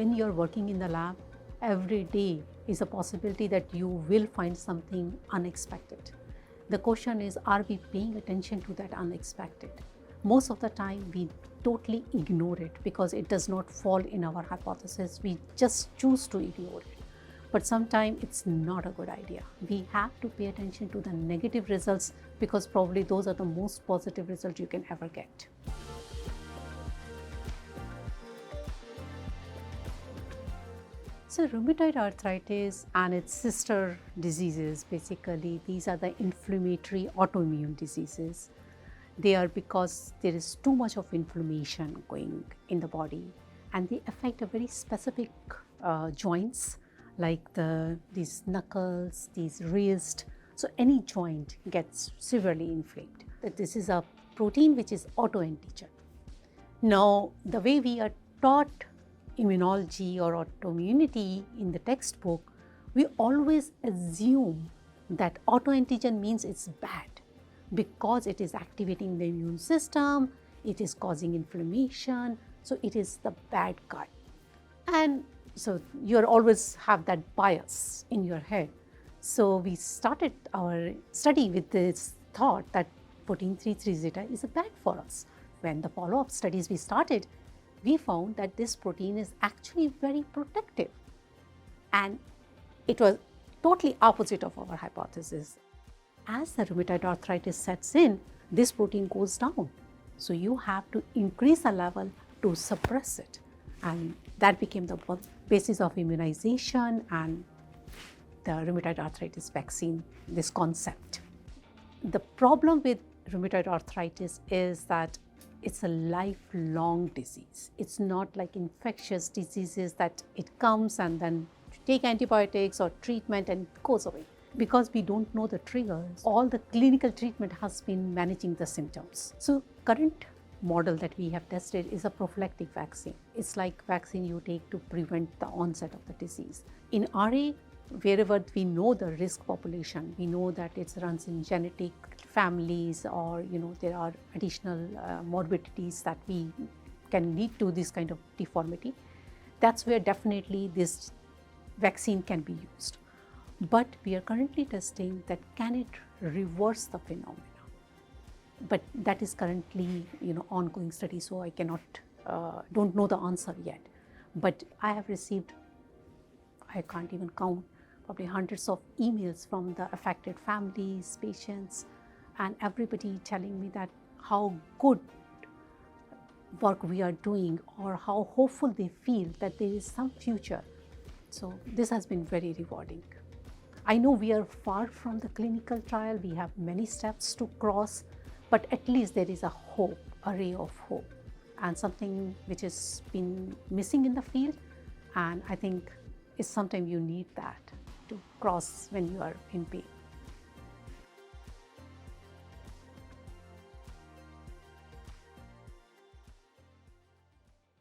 when you're working in the lab, every day is a possibility that you will find something unexpected. The question is, are we paying attention to that unexpected? Most of the time, we totally ignore it because it does not fall in our hypothesis. We just choose to ignore it. But sometimes it's not a good idea. We have to pay attention to the negative results because probably those are the most positive results you can ever get. So rheumatoid arthritis and its sister diseases, basically, these are the inflammatory autoimmune diseases. They are because there is too much of inflammation going in the body, and they affect a very specific joints like these knuckles, these wrist. So any joint gets severely inflamed. This is a protein which is autoantigen. Now, the way we are taught immunology or autoimmunity in the textbook, we always assume that autoantigen means it's bad because it is activating the immune system, it is causing inflammation, so it is the bad guy. And so you always have that bias in your head. So we started our study with this thought that protein 3,3 zeta is bad for us. When the follow-up studies we started, we found that this protein is actually very protective, and it was totally opposite of our hypothesis. As the rheumatoid arthritis sets in, this protein goes down. So you have to increase the level to suppress it, and that became the basis of immunization and the rheumatoid arthritis vaccine, this concept. The problem with rheumatoid arthritis is that it's a lifelong disease. It's not like infectious diseases that it comes and then you take antibiotics or treatment and it goes away. Because we don't know the triggers, all the clinical treatment has been managing the symptoms. So current model that we have tested is a prophylactic vaccine. It's like vaccine you take to prevent the onset of the disease. In RA, wherever we know the risk population, we know that it runs in genetic families, or there are additional morbidities that we can lead to this kind of deformity. That's where definitely this vaccine can be used. But we are currently testing that can it reverse the phenomena. But that is currently ongoing study, so I cannot don't know the answer yet. But I have received, I can't even count, probably hundreds of emails from the affected families, patients, and everybody telling me that how good work we are doing or how hopeful they feel that there is some future. So this has been very rewarding. I know we are far from the clinical trial, we have many steps to cross, but at least there is a hope, a ray of hope, and something which has been missing in the field, and I think it's sometimes you need that to cross when you are in pain.